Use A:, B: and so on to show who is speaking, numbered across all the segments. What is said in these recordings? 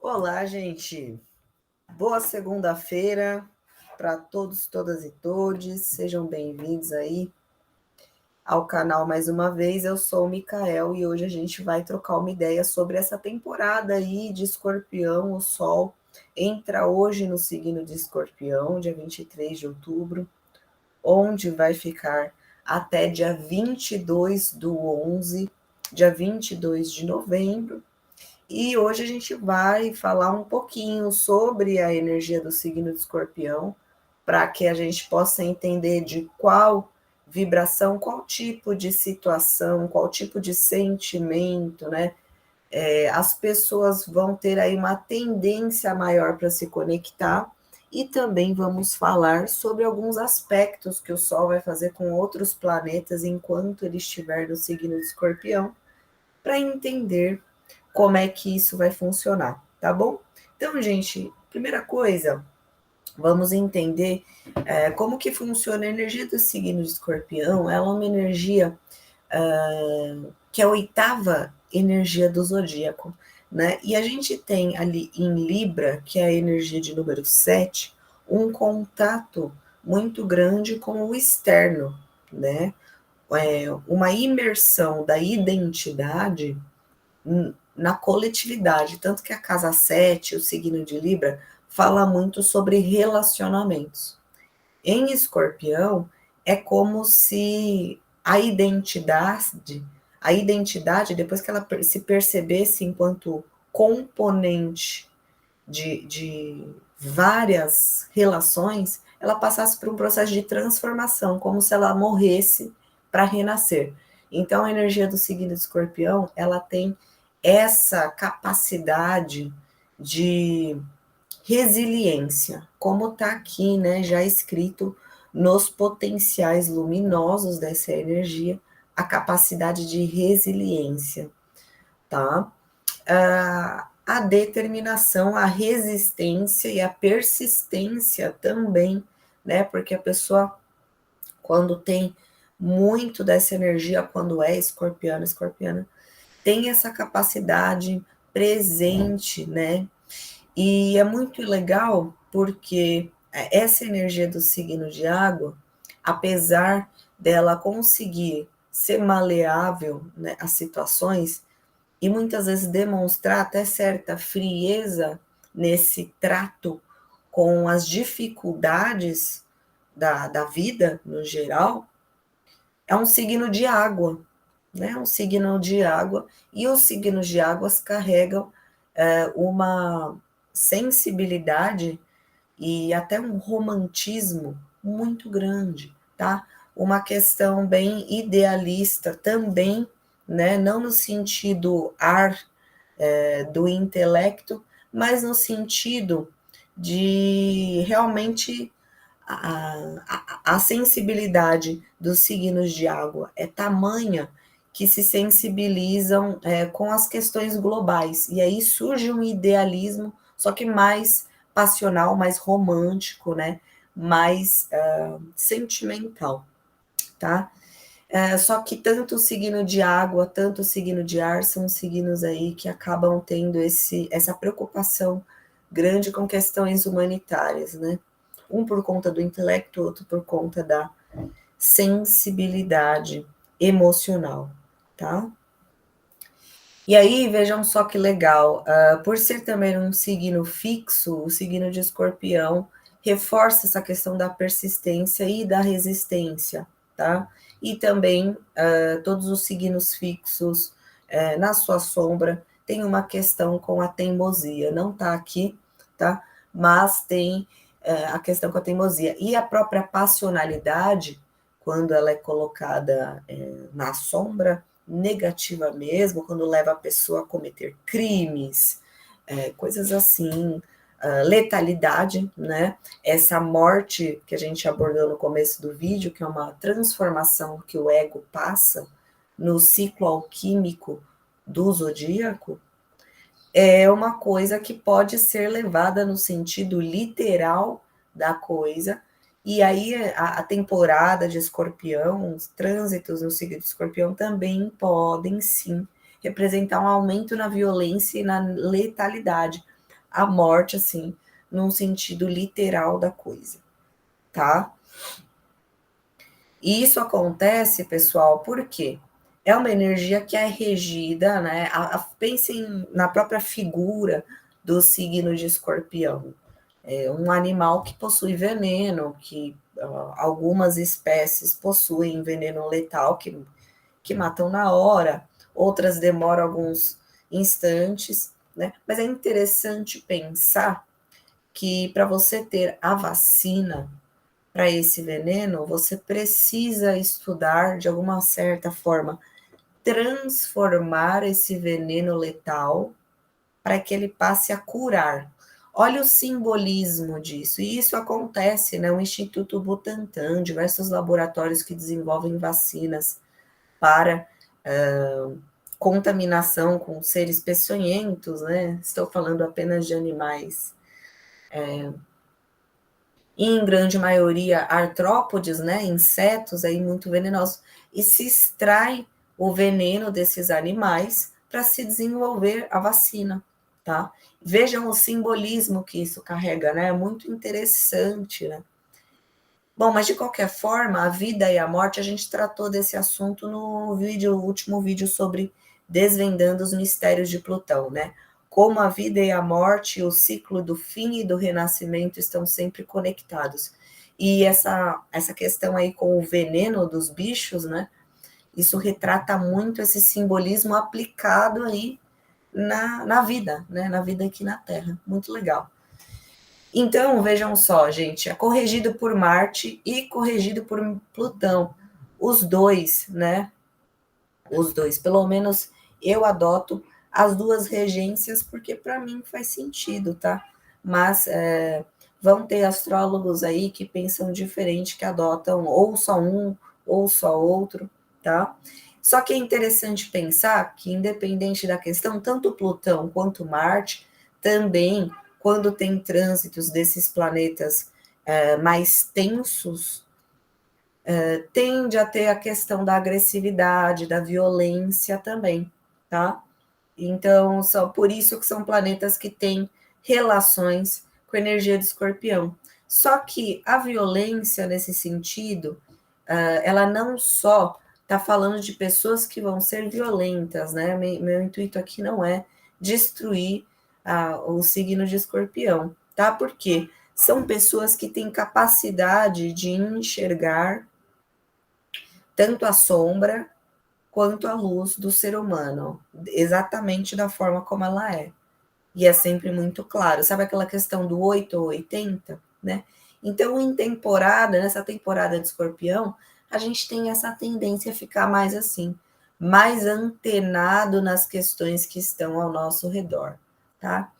A: Olá, gente. Boa segunda-feira para todos, todas e todes. Sejam bem-vindos aí ao canal mais uma vez. Eu sou o Micael e hoje a gente vai trocar uma ideia sobre essa temporada aí de Escorpião. O Sol entra hoje no signo de Escorpião, dia 23 de outubro, onde vai ficar até dia 22/11, dia 22 de novembro. E hoje a gente vai falar um pouquinho sobre a energia do signo de Escorpião, para que a gente possa entender de qual vibração, qual tipo de situação, qual tipo de sentimento, né? As pessoas vão ter aí uma tendência maior para se conectar, e também vamos falar sobre alguns aspectos que o Sol vai fazer com outros planetas enquanto ele estiver no signo de Escorpião, para entender como é que isso vai funcionar, tá bom? Então, gente, primeira coisa, vamos entender como que funciona a energia do signo de Escorpião. Ela é uma energia que é a oitava energia do zodíaco, né? E a gente tem ali em Libra, que é a energia de número 7, um contato muito grande com o externo, né? Uma imersão da identidade na coletividade, tanto que a casa 7, o signo de Libra, fala muito sobre relacionamentos. Em Escorpião, é como se a identidade, depois que ela se percebesse enquanto componente de várias relações, ela passasse por um processo de transformação, como se ela morresse para renascer. Então, a energia do signo de Escorpião, ela tem essa capacidade de resiliência, como está aqui, né, já escrito nos potenciais luminosos dessa energia, a capacidade de resiliência, tá? A determinação, a resistência e a persistência também, né? Porque a pessoa, quando tem muito dessa energia, quando é escorpiana, tem essa capacidade presente, né? E é muito legal porque essa energia do signo de água, apesar dela conseguir ser maleável, né, às situações, e muitas vezes demonstrar até certa frieza nesse trato com as dificuldades da vida no geral, é um signo de água, né? Um signo de água, e os signos de águas carregam uma sensibilidade e até um romantismo muito grande, tá? Uma questão bem idealista também, né? Não no sentido do intelecto, mas no sentido de realmente a sensibilidade dos signos de água é tamanha que se sensibilizam com as questões globais. E aí surge um idealismo, só que mais passional, mais romântico, né? Mais sentimental, tá? Só que tanto o signo de água, tanto o signo de ar são signos aí que acabam tendo essa preocupação grande com questões humanitárias, né? Um por conta do intelecto, outro por conta da sensibilidade emocional, tá? E aí, vejam só que legal, por ser também um signo fixo, o signo de Escorpião reforça essa questão da persistência e da resistência, tá? E também todos os signos fixos, na sua sombra, tem uma questão com a teimosia, não tá aqui, tá? Mas tem a questão com a teimosia. E a própria passionalidade, quando ela é colocada na sombra, negativa mesmo, quando leva a pessoa a cometer crimes, coisas assim, letalidade, né? Essa morte que a gente abordou no começo do vídeo, que é uma transformação que o ego passa no ciclo alquímico do zodíaco, é uma coisa que pode ser levada no sentido literal da coisa. E aí a temporada de Escorpião, os trânsitos no signo de Escorpião também podem sim representar um aumento na violência e na letalidade, a morte, assim, num sentido literal da coisa, tá? E isso acontece, pessoal, por quê? É uma energia que é regida, né? Pensem na própria figura do signo de Escorpião. É um animal que possui veneno, que algumas espécies possuem veneno letal que matam na hora, outras demoram alguns instantes, né? Mas é interessante pensar que para você ter a vacina para esse veneno, você precisa estudar, de alguma certa forma, transformar esse veneno letal para que ele passe a curar. Olha o simbolismo disso. E isso acontece, né? O Instituto Butantan, diversos laboratórios que desenvolvem vacinas para contaminação com seres peçonhentos, né? Estou falando apenas de animais. Em grande maioria artrópodes, né, insetos aí muito venenosos, e se extrai o veneno desses animais para se desenvolver a vacina, tá? Vejam o simbolismo que isso carrega, né? É muito interessante, né? Bom, mas de qualquer forma, a vida e a morte, a gente tratou desse assunto no último vídeo sobre desvendando os mistérios de Plutão, né? Como a vida e a morte, o ciclo do fim e do renascimento estão sempre conectados. E essa questão aí com o veneno dos bichos, né? Isso retrata muito esse simbolismo aplicado aí na vida, né? Na vida aqui na Terra. Muito legal. Então, vejam só, gente, é corrigido por Marte e corrigido por Plutão. Os dois, né? Os dois. Pelo menos eu adoto as duas regências, porque para mim faz sentido, tá? Mas vão ter astrólogos aí que pensam diferente, que adotam ou só um ou só outro, tá? Só que é interessante pensar que, independente da questão, tanto Plutão quanto Marte também, quando tem trânsitos desses planetas mais tensos, tende a ter a questão da agressividade, da violência também, tá? Então, só por isso que são planetas que têm relações com a energia de Escorpião. Só que a violência, nesse sentido, ela não só está falando de pessoas que vão ser violentas, né? Meu intuito aqui não é destruir o signo de Escorpião, tá? Porque são pessoas que têm capacidade de enxergar tanto a sombra quanto a luz do ser humano, exatamente da forma como ela é. E é sempre muito claro. Sabe aquela questão do 8 ou 80, né? Então, nessa temporada de Escorpião, a gente tem essa tendência a ficar mais assim, mais antenado nas questões que estão ao nosso redor, tá?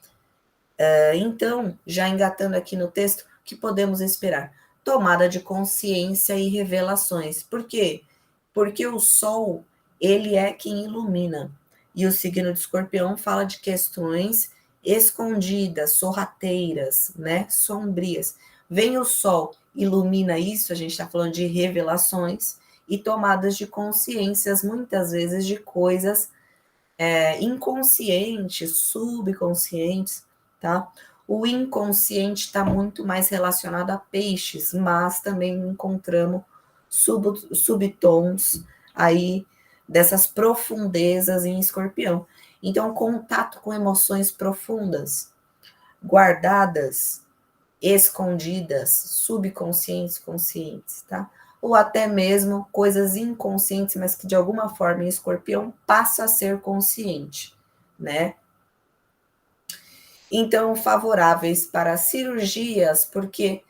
A: Então, já engatando aqui no texto, o que podemos esperar? Tomada de consciência e revelações. Por quê? Porque o Sol, ele é quem ilumina. E o signo de Escorpião fala de questões escondidas, sorrateiras, né? Sombrias. Vem o Sol, ilumina isso, a gente está falando de revelações e tomadas de consciências, muitas vezes de coisas inconscientes, subconscientes, tá? O inconsciente está muito mais relacionado a peixes, mas também encontramos subtons aí dessas profundezas em Escorpião. Então, contato com emoções profundas, guardadas, escondidas, subconscientes, conscientes, tá? Ou até mesmo coisas inconscientes, mas que de alguma forma em Escorpião passa a ser consciente, né? Então, favoráveis para cirurgias, porque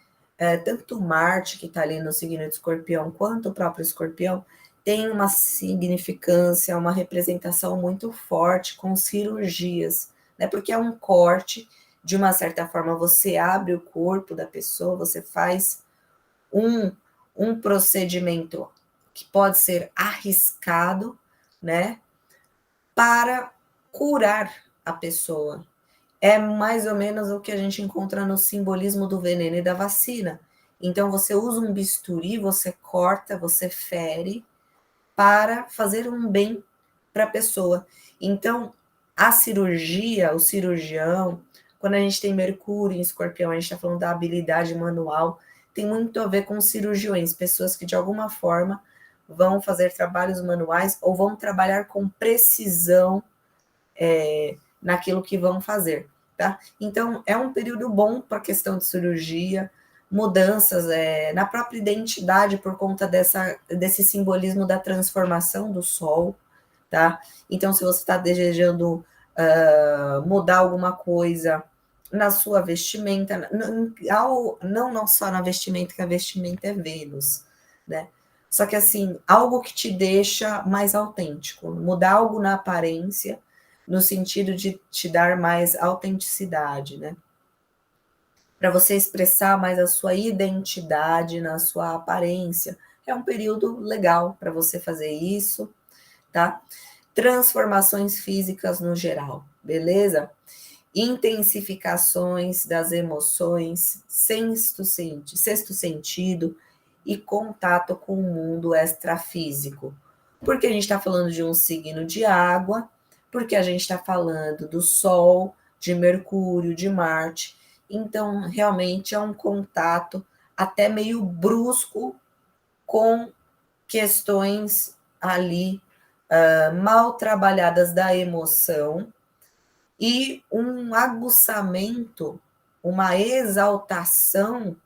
A: tanto Marte, que está ali no signo de Escorpião, quanto o próprio Escorpião, tem uma significância, uma representação muito forte com cirurgias, né? Porque é um corte, de uma certa forma, você abre o corpo da pessoa, você faz um procedimento que pode ser arriscado, né? Para curar a pessoa. É mais ou menos o que a gente encontra no simbolismo do veneno e da vacina. Então, você usa um bisturi, você corta, você fere para fazer um bem para a pessoa. Então, a cirurgia, o cirurgião, Quando a gente tem Mercúrio em Escorpião, a gente está falando da habilidade manual, tem muito a ver com cirurgiões, pessoas que de alguma forma vão fazer trabalhos manuais ou vão trabalhar com precisão naquilo que vão fazer, tá? Então, é um período bom para a questão de cirurgia, mudanças na própria identidade por conta desse simbolismo da transformação do Sol, tá? Então, se você está desejando mudar alguma coisa na sua vestimenta, não só na vestimenta, que a vestimenta é Vênus, né? Só que assim, algo que te deixa mais autêntico, mudar algo na aparência, no sentido de te dar mais autenticidade, né? Para você expressar mais a sua identidade na sua aparência. É um período legal para você fazer isso, tá? Transformações físicas no geral, beleza? Intensificações das emoções, sexto sentido e contato com o mundo extrafísico. Porque a gente está falando de um signo de água, porque a gente está falando do Sol, de Mercúrio, de Marte. Então, realmente é um contato até meio brusco com questões ali mal trabalhadas da emoção e um aguçamento, uma exaltação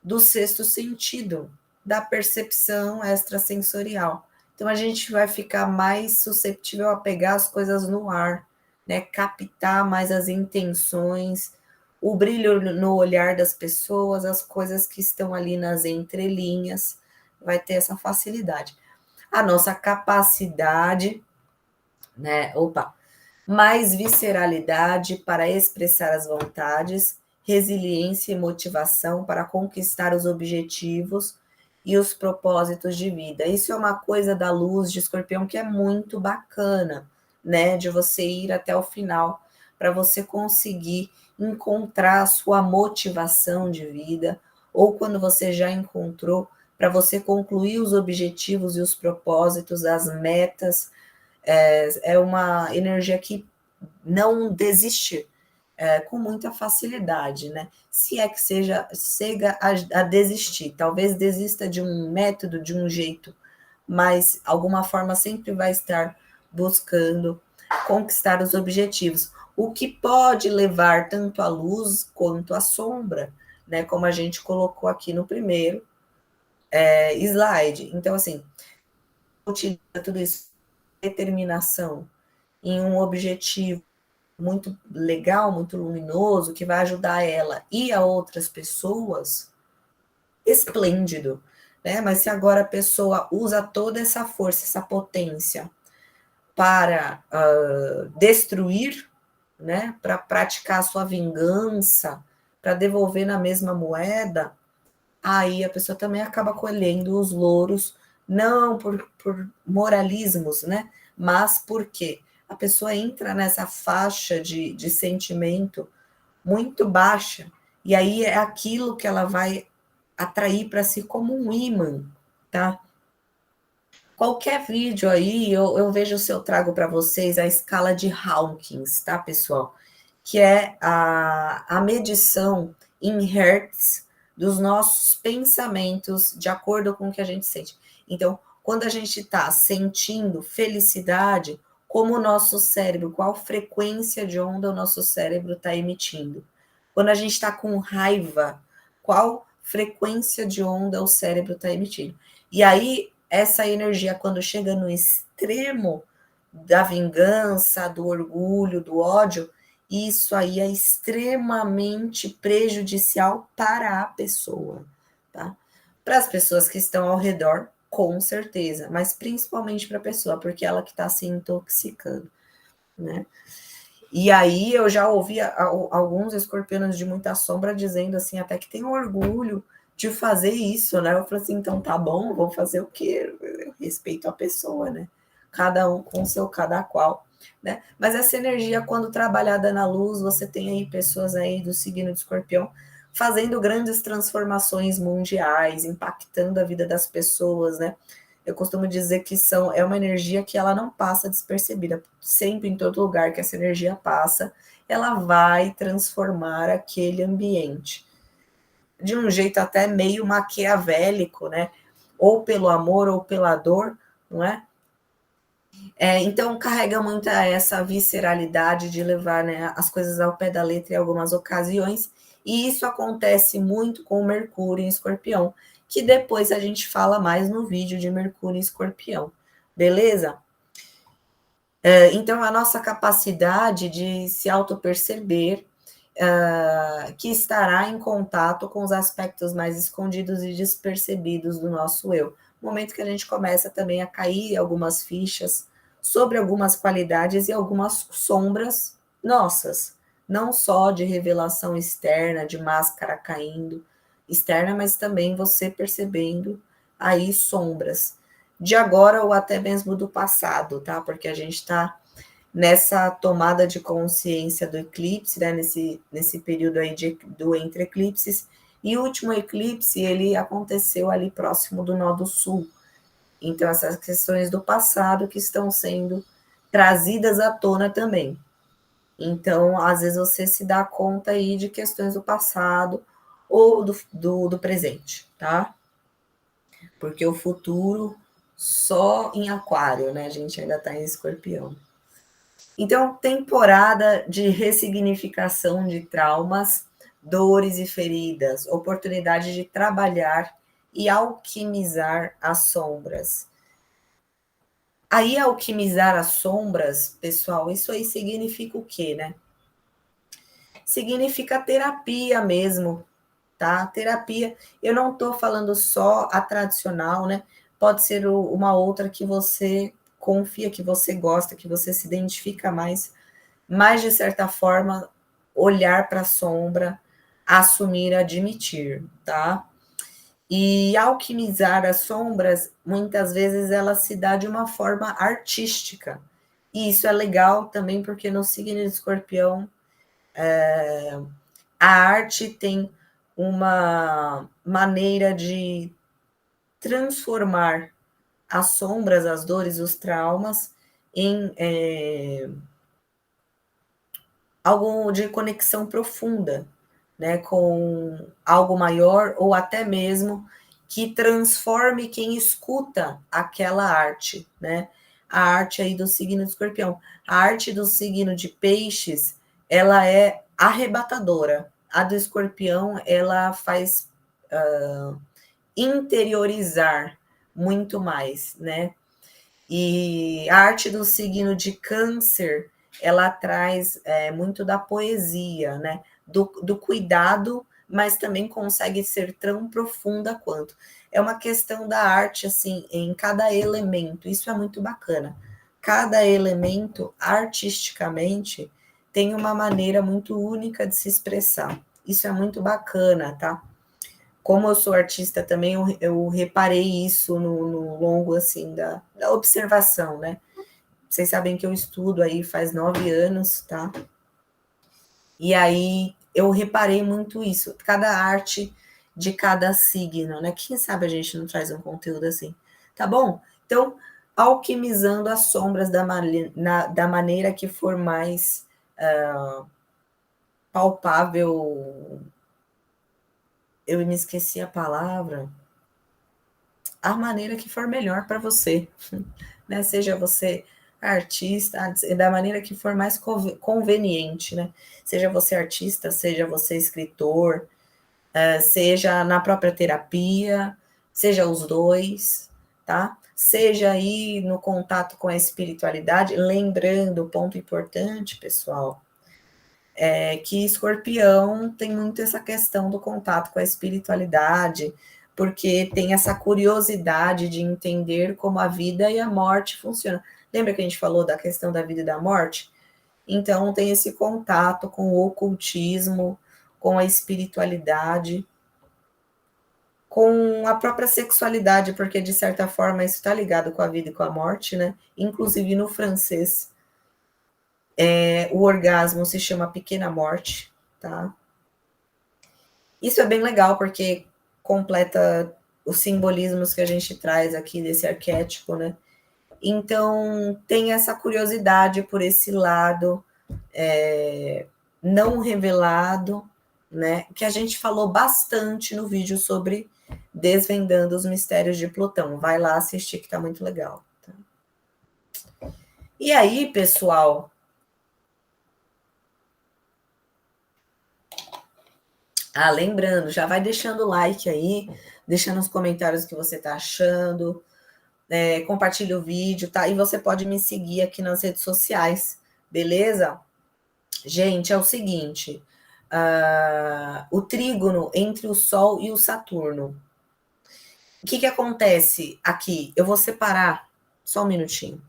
A: do sexto sentido, da percepção extrasensorial. Então a gente vai ficar mais susceptível a pegar as coisas no ar, né? Captar mais as intenções, o brilho no olhar das pessoas, as coisas que estão ali nas entrelinhas, vai ter essa facilidade. A nossa capacidade, né? Mais visceralidade para expressar as vontades, resiliência e motivação para conquistar os objetivos e os propósitos de vida. Isso é uma coisa da luz de Escorpião que é muito bacana, né? De você ir até o final, para você conseguir encontrar a sua motivação de vida, ou quando você já encontrou, para você concluir os objetivos e os propósitos, as metas. É uma energia que não desiste com muita facilidade, né? Se é que chega a desistir, talvez desista de um método, de um jeito, mas alguma forma sempre vai estar buscando conquistar os objetivos, o que pode levar tanto à luz quanto à sombra, né? Como a gente colocou aqui no primeiro slide. Então, assim, utiliza tudo isso, determinação em um objetivo muito legal, muito luminoso, que vai ajudar ela e a outras pessoas, esplêndido, né? Mas se agora a pessoa usa toda essa força, essa potência para destruir, né? Para praticar a sua vingança, para devolver na mesma moeda, aí a pessoa também acaba colhendo os louros, não por moralismos, né? Mas porque a pessoa entra nessa faixa de sentimento muito baixa, e aí é aquilo que ela vai atrair para si como um imã, tá? Qualquer vídeo aí, eu vejo se eu trago para vocês a escala de Hawkins, tá, pessoal? Que é a medição em hertz dos nossos pensamentos de acordo com o que a gente sente. Então, quando a gente está sentindo felicidade, como o nosso cérebro, qual frequência de onda o nosso cérebro está emitindo? Quando a gente está com raiva, qual frequência de onda o cérebro está emitindo? E aí, essa energia, quando chega no extremo da vingança, do orgulho, do ódio, isso aí é extremamente prejudicial para a pessoa, tá? Para as pessoas que estão ao redor, com certeza, mas principalmente para a pessoa, porque ela que está se intoxicando, né? E aí eu já ouvi alguns escorpianos de muita sombra dizendo assim, até que tem orgulho de fazer isso, né? Eu falei assim, então tá bom, vou fazer o quê? Eu respeito a pessoa, né? Cada um com seu cada qual, né? Mas essa energia, quando trabalhada na luz, você tem aí pessoas aí do signo de Escorpião fazendo grandes transformações mundiais, impactando a vida das pessoas, né? eu costumo dizer que é uma energia que ela não passa despercebida. Sempre, em todo lugar que essa energia passa, ela vai transformar aquele ambiente. De um jeito até meio maquiavélico, né? Ou pelo amor ou pela dor, não é? Então, carrega muito essa visceralidade de levar, né, as coisas ao pé da letra em algumas ocasiões, e isso acontece muito com o Mercúrio em Escorpião, que depois a gente fala mais no vídeo de Mercúrio em Escorpião, beleza? Então, a nossa capacidade de se auto-perceber, que estará em contato com os aspectos mais escondidos e despercebidos do nosso eu. No momento que a gente começa também a cair algumas fichas sobre algumas qualidades e algumas sombras nossas, não só de revelação externa, de máscara caindo externa, mas também você percebendo aí sombras de agora ou até mesmo do passado, tá? Porque a gente está nessa tomada de consciência do eclipse, né, nesse período aí do entre eclipses, e o último eclipse, ele aconteceu ali próximo do Nó do Sul. Então, essas questões do passado que estão sendo trazidas à tona também. Então, às vezes você se dá conta aí de questões do passado ou do presente, tá? Porque o futuro só em aquário, né? A gente ainda tá em escorpião. Então, temporada de ressignificação de traumas, dores e feridas, oportunidade de trabalhar e alquimizar as sombras. Aí, alquimizar as sombras, pessoal, isso aí significa o quê, né? Significa terapia mesmo, tá? Terapia. Eu não tô falando só a tradicional, né? Pode ser uma outra que você confia, que você gosta, que você se identifica mais, mas de certa forma olhar para a sombra, assumir, admitir, tá? E alquimizar as sombras, muitas vezes ela se dá de uma forma artística. E isso é legal também porque no signo de Escorpião a arte tem uma maneira de transformar as sombras, as dores, os traumas em algo de conexão profunda, né, com algo maior ou até mesmo que transforme quem escuta aquela arte, né? A arte aí do signo de Escorpião. A arte do signo de Peixes, ela é arrebatadora. A do Escorpião, ela faz interiorizar muito mais, né? E a arte do signo de Câncer, ela traz muito da poesia, né? Do cuidado, mas também consegue ser tão profunda quanto. É uma questão da arte, assim, em cada elemento. Isso é muito bacana. Cada elemento, artisticamente, tem uma maneira muito única de se expressar. Isso é muito bacana, tá? Como eu sou artista também, eu reparei isso no longo, assim, da observação, né? Vocês sabem que eu estudo aí faz 9 anos, tá? E aí eu reparei muito isso, cada arte de cada signo, né? Quem sabe a gente não traz um conteúdo assim, tá bom? Então, alquimizando as sombras da maneira que for mais palpável. Eu me esqueci a palavra. A maneira que for melhor para você, né? Seja você artista, da maneira que for mais conveniente, né? Seja você artista, seja você escritor, seja na própria terapia, seja os dois, tá? Seja aí no contato com a espiritualidade, lembrando, ponto importante, pessoal, que Escorpião tem muito essa questão do contato com a espiritualidade, porque tem essa curiosidade de entender como a vida e a morte funcionam. Lembra que a gente falou da questão da vida e da morte? Então, tem esse contato com o ocultismo, com a espiritualidade, com a própria sexualidade, porque de certa forma isso está ligado com a vida e com a morte, né? Inclusive no francês, o orgasmo se chama pequena morte, tá? Isso é bem legal, porque completa os simbolismos que a gente traz aqui desse arquétipo, né? Então, tem essa curiosidade por esse lado não revelado, né? Que a gente falou bastante no vídeo sobre Desvendando os Mistérios de Plutão. Vai lá assistir que tá muito legal. Tá? E aí, pessoal, lembrando, já vai deixando o like aí, deixando nos comentários o que você tá achando, compartilha o vídeo, tá? E você pode me seguir aqui nas redes sociais, beleza? Gente, é o seguinte, o trígono entre o Sol e o Saturno. O que acontece aqui? Eu vou separar, só um minutinho.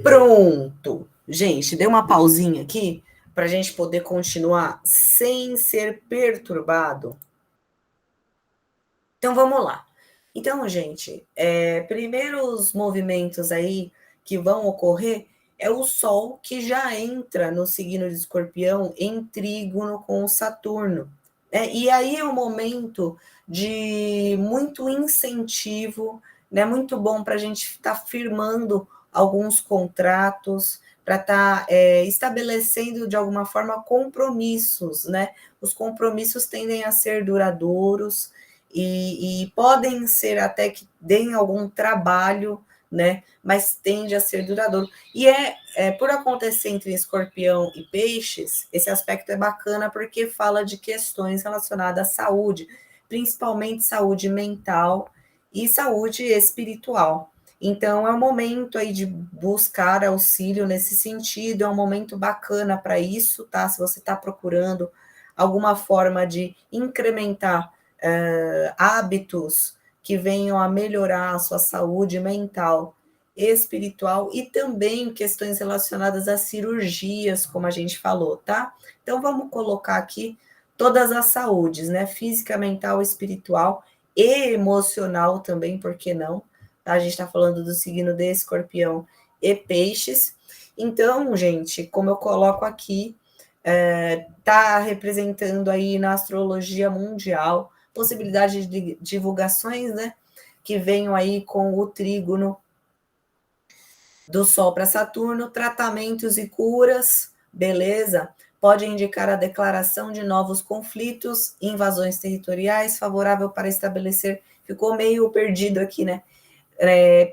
A: Pronto. Gente, dei uma pausinha aqui para a gente poder continuar sem ser perturbado. Então, vamos lá. Então, gente, primeiros movimentos aí que vão ocorrer é o Sol que já entra no signo de Escorpião em trígono com o Saturno. E aí é um momento de muito incentivo, né? Muito bom para a gente estar firmando alguns contratos, para estar estabelecendo de alguma forma compromissos, né? Os compromissos tendem a ser duradouros e podem ser até que deem algum trabalho, né? Mas tende a ser duradouro. E por acontecer entre Escorpião e Peixes, esse aspecto é bacana porque fala de questões relacionadas à saúde, principalmente saúde mental e saúde espiritual. Então, é um momento aí de buscar auxílio nesse sentido, é um momento bacana para isso, tá? Se você está procurando alguma forma de incrementar hábitos que venham a melhorar a sua saúde mental, espiritual e também questões relacionadas a cirurgias, como a gente falou, tá? Então, vamos colocar aqui todas as saúdes, né? Física, mental, espiritual e emocional também, por que não? Tá? A gente está falando do signo de Escorpião e Peixes. Então, gente, como eu coloco aqui, está representando aí na astrologia mundial possibilidade de divulgações, né? Que venham aí com o trígono do Sol para Saturno, tratamentos e curas, beleza? Pode indicar a declaração de novos conflitos, invasões territoriais, favorável para estabelecer. Ficou meio perdido aqui, né?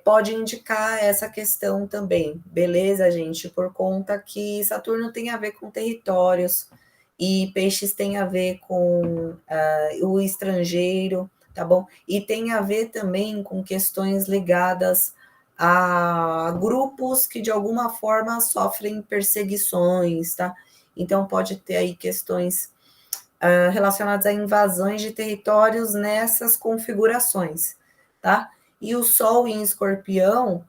A: pode indicar essa questão também, beleza, gente? Por conta que Saturno tem a ver com territórios e Peixes tem a ver com o estrangeiro, tá bom? E tem a ver também com questões ligadas a grupos que de alguma forma sofrem perseguições, tá? Então pode ter aí questões relacionadas a invasões de territórios nessas configurações, tá? E o Sol em Escorpião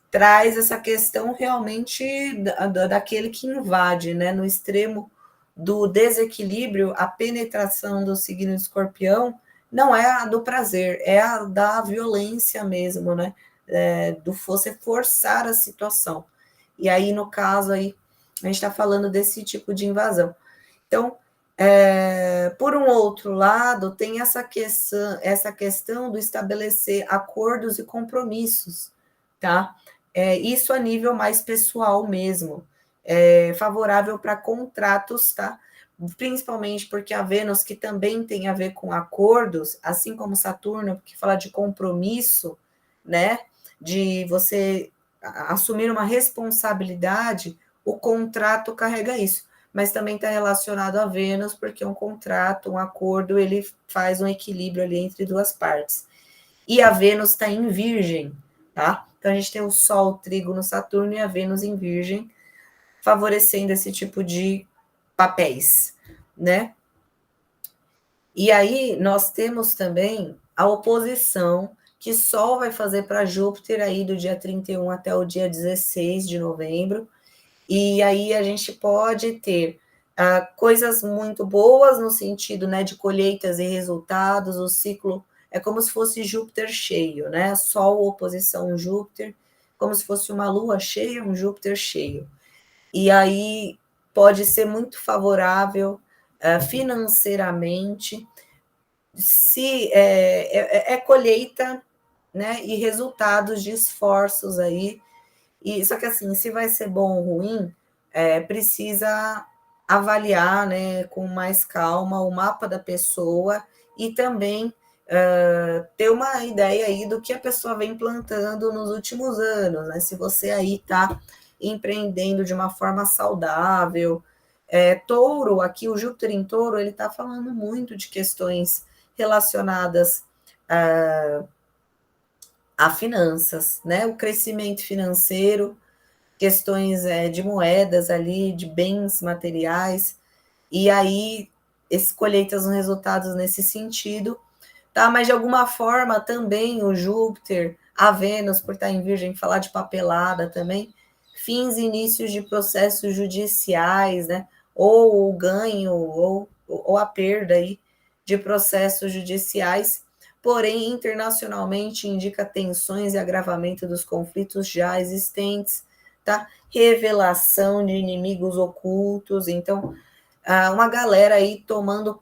A: traz essa questão realmente daquele que invade, né? No extremo do desequilíbrio, a penetração do signo de Escorpião não é a do prazer, é a da violência mesmo, né? Do você forçar a situação. E aí, no caso, aí, a gente está falando desse tipo de invasão. Então, por um outro lado, tem essa questão do estabelecer acordos e compromissos, tá? Isso a nível mais pessoal mesmo, favorável para contratos, tá? Principalmente porque a Vênus, que também tem a ver com acordos, assim como Saturno, que fala de compromisso, né? De você assumir uma responsabilidade, o contrato carrega isso. Mas também está relacionado a Vênus, porque um contrato, um acordo, ele faz um equilíbrio ali entre duas partes. E a Vênus está em Virgem, tá? Então a gente tem o Sol, Trígono, Saturno e a Vênus em Virgem, favorecendo esse tipo de papéis, né? E aí nós temos também a oposição que Sol vai fazer para Júpiter aí do dia 31 até o dia 16 de novembro, e aí a gente pode ter coisas muito boas no sentido, né, de colheitas e resultados. O ciclo é como se fosse Júpiter cheio, né? Sol oposição Júpiter, como se fosse uma lua cheia, um Júpiter cheio. E aí pode ser muito favorável financeiramente, se colheita, né, e resultados de esforços aí. E só que assim, se vai ser bom ou ruim, precisa avaliar, né, com mais calma o mapa da pessoa e também ter uma ideia aí do que a pessoa vem plantando nos últimos anos, né? Se você aí está empreendendo de uma forma saudável. Touro, aqui o Júpiter em Touro, ele está falando muito de questões relacionadas a finanças, né? O crescimento financeiro, questões de moedas ali, de bens materiais, e aí colheitas nos resultados nesse sentido, tá? Mas de alguma forma também o Júpiter, a Vênus, por estar em Virgem, falar de papelada também, fins e inícios de processos judiciais, né? Ou o ganho, ou a perda aí de processos judiciais, porém, internacionalmente indica tensões e agravamento dos conflitos já existentes, tá? Revelação de inimigos ocultos, então, uma galera aí tomando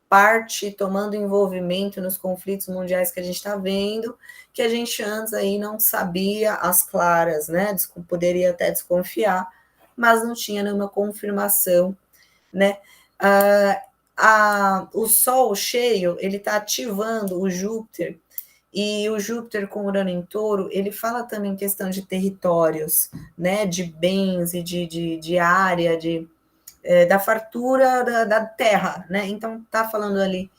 A: parte, tomando envolvimento nos conflitos mundiais que a gente está vendo, que a gente antes aí não sabia as claras, né? Poderia até desconfiar, mas não tinha nenhuma confirmação, né? O Sol cheio, ele está ativando o Júpiter, e o Júpiter com Urano em Touro, ele fala também questão de territórios, né? De bens e de área, da fartura da terra, né? Então tá falando ali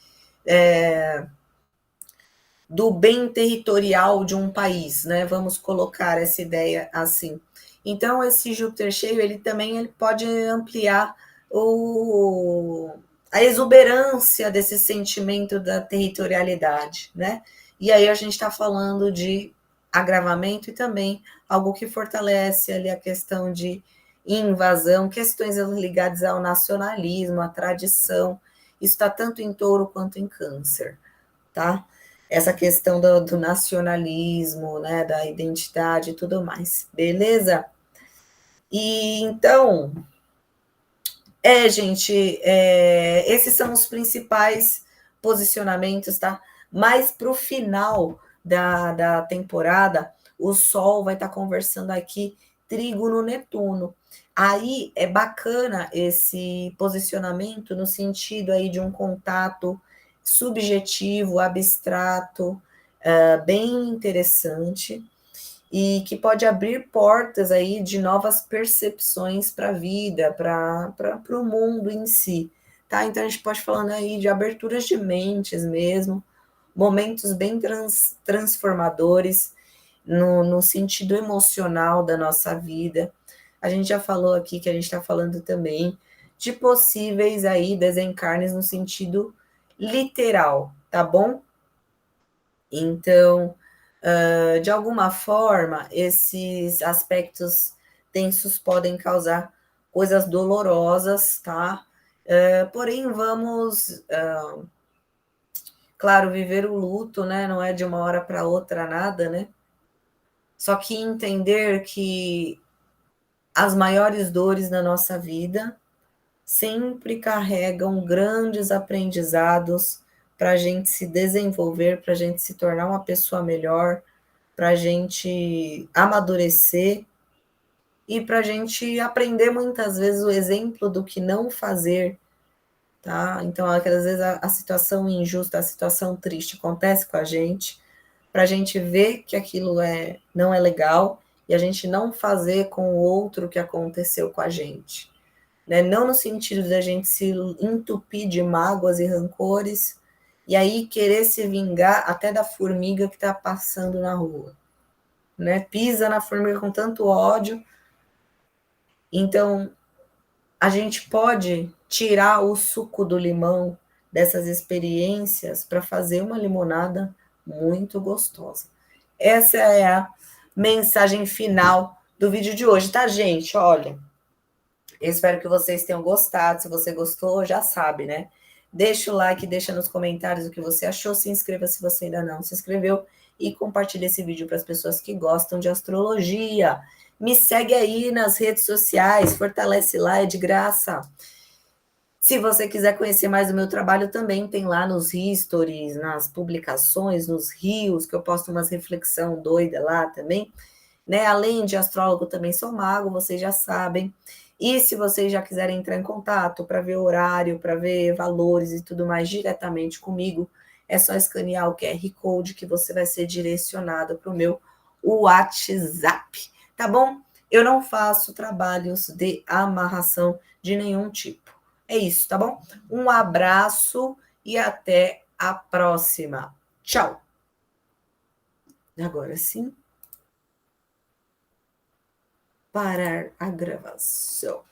A: do bem territorial de um país, né? Vamos colocar essa ideia assim. Então esse Júpiter cheio, ele também pode ampliar a exuberância desse sentimento da territorialidade, né? E aí a gente está falando de agravamento e também algo que fortalece ali a questão de invasão, questões ligadas ao nacionalismo, à tradição. Isso está tanto em Touro quanto em Câncer, tá? Essa questão do nacionalismo, né, da identidade e tudo mais, beleza? E então, gente, esses são os principais posicionamentos, tá? Mas para o final da temporada, o Sol vai estar conversando aqui Trígono Netuno. Aí é bacana esse posicionamento no sentido aí de um contato subjetivo, abstrato, bem interessante e que pode abrir portas aí de novas percepções para a vida, para o mundo em si, tá? Então a gente pode falando aí de aberturas de mentes mesmo, momentos bem transformadores no sentido emocional da nossa vida. A gente já falou aqui que a gente está falando também de possíveis aí desencarnes no sentido literal, tá bom? Então, de alguma forma, esses aspectos tensos podem causar coisas dolorosas, tá? Porém, vamos, claro, viver o luto, né? Não é de uma hora para outra nada, né? Só que entender que as maiores dores da nossa vida sempre carregam grandes aprendizados para a gente se desenvolver, para a gente se tornar uma pessoa melhor, para a gente amadurecer e para a gente aprender muitas vezes o exemplo do que não fazer, tá? Então, às vezes a situação injusta, a situação triste acontece com a gente, para a gente ver que aquilo não é legal e a gente não fazer com o outro o que aconteceu com a gente. Né? Não no sentido da gente se entupir de mágoas e rancores e aí querer se vingar até da formiga que está passando na rua. Né? Pisa na formiga com tanto ódio. Então, a gente pode tirar o suco do limão dessas experiências para fazer uma limonada muito gostosa. Essa é a mensagem final do vídeo de hoje, tá, gente? Olha, eu espero que vocês tenham gostado. Se você gostou, já sabe, né? Deixa o like, deixa nos comentários o que você achou, se inscreva se você ainda não se inscreveu e compartilhe esse vídeo para as pessoas que gostam de astrologia. Me segue aí nas redes sociais, fortalece lá, é de graça. Se você quiser conhecer mais do meu trabalho, também tem lá nos stories, nas publicações, nos rios, que eu posto umas reflexão doida lá também. Né? Além de astrólogo, também sou mago, vocês já sabem. E se vocês já quiserem entrar em contato para ver horário, para ver valores e tudo mais diretamente comigo, é só escanear o QR Code que você vai ser direcionado para o meu WhatsApp, tá bom? Eu não faço trabalhos de amarração de nenhum tipo. É isso, tá bom? Um abraço e até a próxima. Tchau. Agora sim. Parar a gravação.